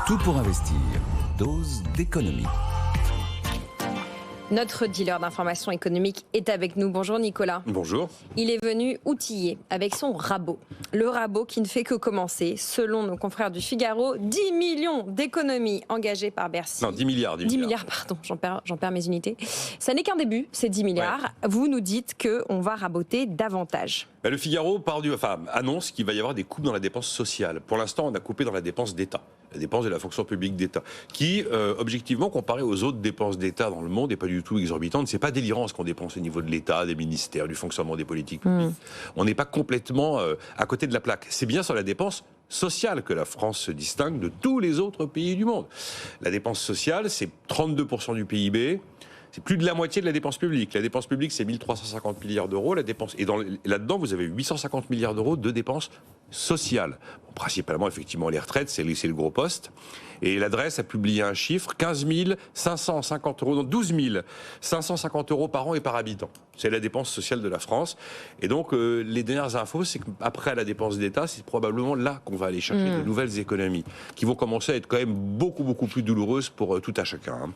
Tout pour investir. Dose d'économie. Notre dealer d'information économique est avec nous. Bonjour Nicolas. Bonjour. Il est venu outillé avec son rabot. Le rabot qui ne fait que commencer. Selon nos confrères du Figaro, 10 millions d'économies engagées par Bercy. Non, 10 milliards. 10 milliards, pardon, j'en perds mes unités. Ça n'est qu'un début, ces 10 milliards. Ouais. Vous nous dites qu'on va raboter davantage. Le Figaro annonce qu'il va y avoir des coupes dans la dépense sociale. Pour l'instant, on a coupé dans la dépense d'État, la dépense de la fonction publique d'État, qui, objectivement, comparée aux autres dépenses d'État dans le monde, n'est pas du tout exorbitante. C'est pas délirant ce qu'on dépense au niveau de l'État, des ministères, du fonctionnement des politiques publiques. On n'est pas complètement à côté de la plaque. C'est bien sur la dépense sociale que la France se distingue de tous les autres pays du monde. La dépense sociale, c'est 32% du PIB. C'est plus de la moitié de la dépense publique. La dépense publique, c'est 1350 milliards d'euros. Et là-dedans, vous avez 850 milliards d'euros de dépenses sociales. Bon, principalement, effectivement, les retraites, c'est le gros poste. Et l'adresse a publié un chiffre, 15 550 euros, donc 12 550 euros par an et par habitant. C'est la dépense sociale de la France. Et donc, les dernières infos, c'est qu'après la dépense d'État, c'est probablement là qu'on va aller chercher de nouvelles économies, qui vont commencer à être quand même beaucoup, beaucoup plus douloureuses pour tout à chacun.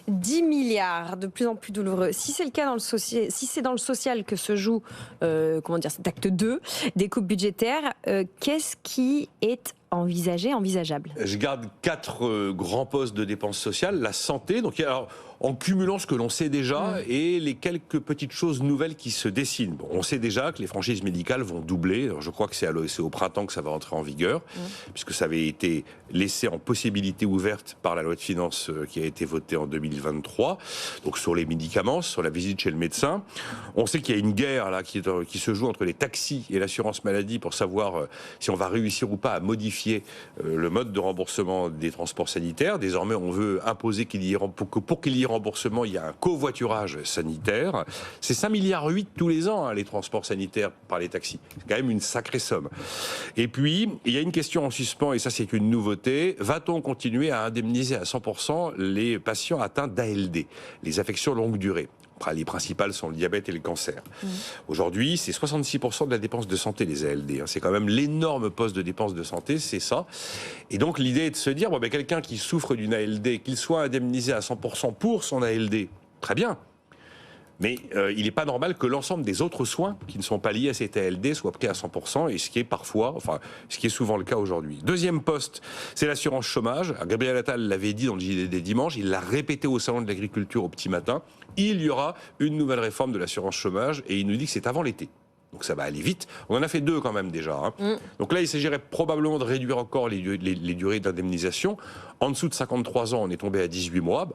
10 milliards, de plus en plus douloureux. Si c'est le cas si c'est dans le social que se joue, cet acte 2 des coupes budgétaires, qu'est-ce qui est envisageable? Je garde 4 grands postes de dépenses sociales. La santé, donc alors, en cumulant ce que l'on sait déjà et les quelques petites choses nouvelles qui se dessinent. Bon, on sait déjà que les franchises médicales vont doubler. Alors, je crois que c'est au printemps que ça va entrer en vigueur, puisque ça avait été laissé en possibilité ouverte par la loi de finances qui a été votée en 2023. Donc sur les médicaments, sur la visite chez le médecin. On sait qu'il y a une guerre là qui se joue entre les taxis et l'assurance maladie pour savoir si on va réussir ou pas à modifier le mode de remboursement des transports sanitaires. Désormais, on veut imposer pour qu'il y ait remboursement, il y a un covoiturage sanitaire. C'est 5,8 milliards tous les ans, les transports sanitaires par les taxis. C'est quand même une sacrée somme. Et puis, il y a une question en suspens, et ça c'est une nouveauté. Va-t-on continuer à indemniser à 100% les patients atteints d'ALD, les affections longue durée? Les principales sont le diabète et le cancer. Aujourd'hui, c'est 66% de la dépense de santé, les ALD. C'est quand même l'énorme poste de dépense de santé, c'est ça. Et donc, l'idée est de se dire, quelqu'un qui souffre d'une ALD, qu'il soit indemnisé à 100% pour son ALD, très bien. Mais il n'est pas normal que l'ensemble des autres soins qui ne sont pas liés à cette ALD soient pris à 100%, et ce qui est souvent le cas aujourd'hui. Deuxième poste, c'est l'assurance chômage. Gabriel Attal l'avait dit dans le JDD dimanche, il l'a répété au salon de l'agriculture au petit matin. Il y aura une nouvelle réforme de l'assurance chômage, et il nous dit que c'est avant l'été. Donc ça va aller vite. On en a fait 2 quand même déjà. Donc là, il s'agirait probablement de réduire encore les durées d'indemnisation. En dessous de 53 ans, on est tombé à 18 mois.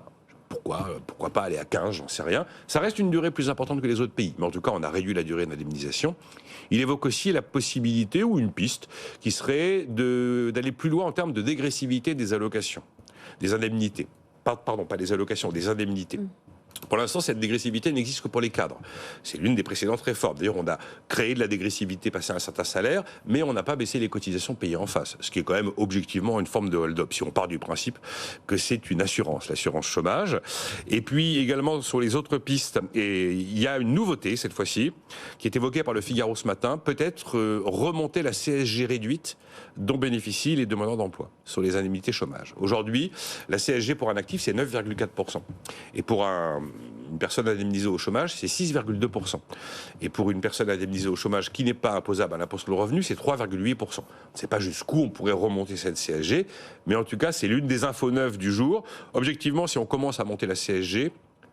Pourquoi pas aller à 15, j'en sais rien. Ça reste une durée plus importante que les autres pays. Mais en tout cas, on a réduit la durée d'indemnisation. Il évoque aussi la possibilité, ou une piste, qui serait d'aller plus loin en termes de dégressivité des allocations, des indemnités. Pardon, pas des allocations, des indemnités. Pour l'instant, cette dégressivité n'existe que pour les cadres. C'est l'une des précédentes réformes. D'ailleurs, on a créé de la dégressivité passé à un certain salaire, mais on n'a pas baissé les cotisations payées en face, ce qui est quand même objectivement une forme de hold-up, si on part du principe que c'est une assurance, l'assurance chômage. Et puis également sur les autres pistes, et il y a une nouveauté cette fois-ci, qui est évoquée par le Figaro ce matin, peut-être remonter la CSG réduite dont bénéficient les demandeurs d'emploi sur les indemnités chômage. Aujourd'hui, la CSG pour un actif, c'est 9,4%. Et pour une personne indemnisée au chômage, c'est 6,2%. Et pour une personne indemnisée au chômage qui n'est pas imposable à l'impôt sur le revenu, c'est 3,8%. On ne sait pas jusqu'où on pourrait remonter cette CSG, mais en tout cas, c'est l'une des infos neuves du jour. Objectivement, si on commence à monter la CSG,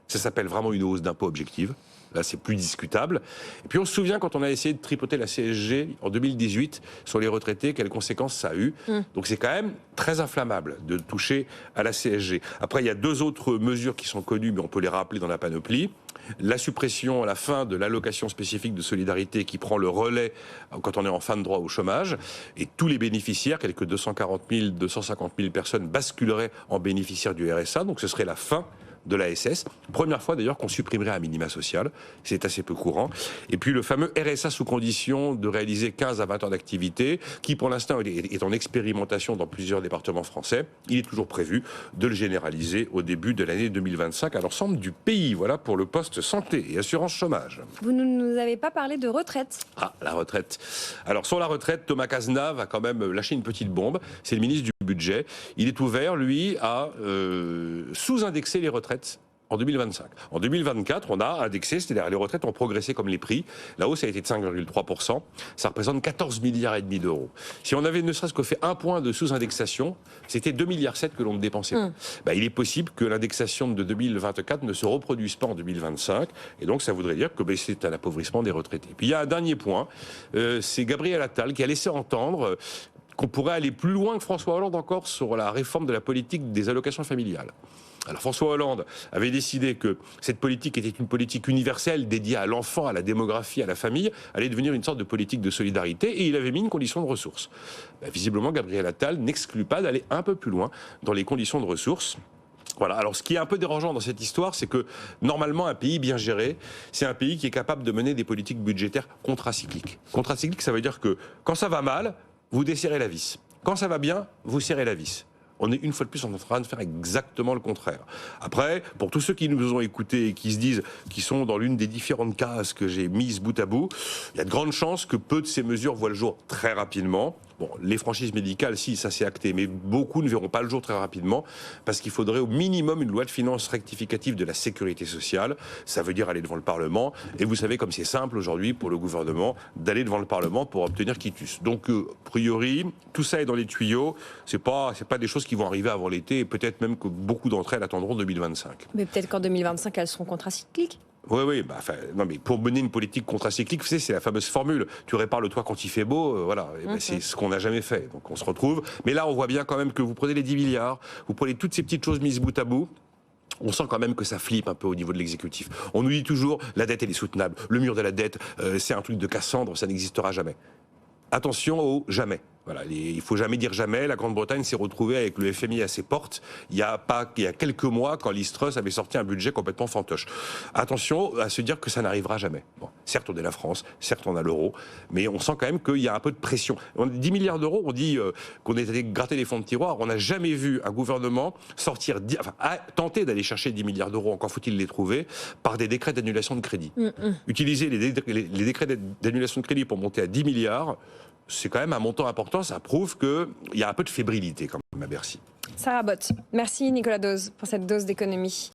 ça s'appelle vraiment une hausse d'impôt objective. Là, c'est plus discutable. Et puis, on se souvient quand on a essayé de tripoter la CSG en 2018 sur les retraités, quelles conséquences ça a eu. Donc, c'est quand même très inflammable de toucher à la CSG. Après, il y a 2 autres mesures qui sont connues, mais on peut les rappeler dans la panoplie. La suppression à la fin de l'allocation spécifique de solidarité qui prend le relais quand on est en fin de droit au chômage. Et tous les bénéficiaires, quelques 240 000, 250 000 personnes basculeraient en bénéficiaires du RSA. Donc, ce serait la fin de l'ASS. Première fois d'ailleurs qu'on supprimerait un minima social, c'est assez peu courant. Et puis le fameux RSA sous condition de réaliser 15 à 20 heures d'activité, qui pour l'instant est en expérimentation dans plusieurs départements français. Il est toujours prévu de le généraliser au début de l'année 2025 à l'ensemble du pays. Voilà pour le poste santé et assurance chômage. Vous ne nous avez pas parlé de retraite. Ah, la retraite. Alors sur la retraite, Thomas Cazenave a quand même lâché une petite bombe. C'est le ministre du Budget. Il est ouvert, lui, à sous-indexer les retraites en 2025. En 2024, on a indexé, c'est-à-dire les retraites ont progressé comme les prix. La hausse a été de 5,3%. Ça représente 14 milliards et demi d'euros. Si on avait ne serait-ce que fait un point de sous-indexation, c'était 2,7 milliards que l'on ne dépensait pas. Il est possible que l'indexation de 2024 ne se reproduise pas en 2025. Et donc, ça voudrait dire que c'est un appauvrissement des retraités. Puis il y a un dernier point. C'est Gabriel Attal qui a laissé entendre qu'on pourrait aller plus loin que François Hollande encore sur la réforme de la politique des allocations familiales. Alors François Hollande avait décidé que cette politique était une politique universelle dédiée à l'enfant, à la démographie, à la famille, allait devenir une sorte de politique de solidarité et il avait mis une condition de ressources. Visiblement, Gabriel Attal n'exclut pas d'aller un peu plus loin dans les conditions de ressources. Voilà. Alors, ce qui est un peu dérangeant dans cette histoire, c'est que normalement, un pays bien géré, c'est un pays qui est capable de mener des politiques budgétaires contracycliques. Contracycliques, ça veut dire que quand ça va mal, vous desserrez la vis. Quand ça va bien, vous serrez la vis. On est une fois de plus en train de faire exactement le contraire. Après, pour tous ceux qui nous ont écoutés et qui se disent qu'ils sont dans l'une des différentes cases que j'ai mises bout à bout, il y a de grandes chances que peu de ces mesures voient le jour très rapidement. Bon, les franchises médicales, si, ça c'est acté, mais beaucoup ne verront pas le jour très rapidement parce qu'il faudrait au minimum une loi de finances rectificative de la sécurité sociale. Ça veut dire aller devant le Parlement. Et vous savez comme c'est simple aujourd'hui pour le gouvernement d'aller devant le Parlement pour obtenir quitus. Donc, a priori, tout ça est dans les tuyaux. C'est pas des choses qui vont arriver avant l'été et peut-être même que beaucoup d'entre elles attendront 2025. Mais peut-être qu'en 2025, elles seront contracycliques. Oui, non, mais pour mener une politique contracyclique, vous savez, c'est la fameuse formule. Tu répares le toit quand il fait beau, voilà. C'est ce qu'on n'a jamais fait. Donc on se retrouve. Mais là, on voit bien quand même que vous prenez les 10 milliards, vous prenez toutes ces petites choses mises bout à bout. On sent quand même que ça flippe un peu au niveau de l'exécutif. On nous dit toujours, la dette, elle est soutenable. Le mur de la dette, c'est un truc de Cassandre, ça n'existera jamais. Attention au jamais. Voilà, il ne faut jamais dire jamais. La Grande-Bretagne s'est retrouvée avec le FMI à ses portes il y a quelques mois quand Liz Truss avait sorti un budget complètement fantoche. Attention à se dire que ça n'arrivera jamais. Bon, certes, on est la France, certes, on a l'euro, mais on sent quand même qu'il y a un peu de pression. 10 milliards d'euros, on dit qu'on est allé gratter les fonds de tiroir. On n'a jamais vu un gouvernement tenter d'aller chercher 10 milliards d'euros, encore faut-il les trouver, par des décrets d'annulation de crédit. Utiliser les décrets d'annulation de crédit pour monter à 10 milliards, c'est quand même un montant important, ça prouve qu'il y a un peu de fébrilité quand même à Bercy. Sarah Bott, merci Nicolas Dose pour cette dose d'économie.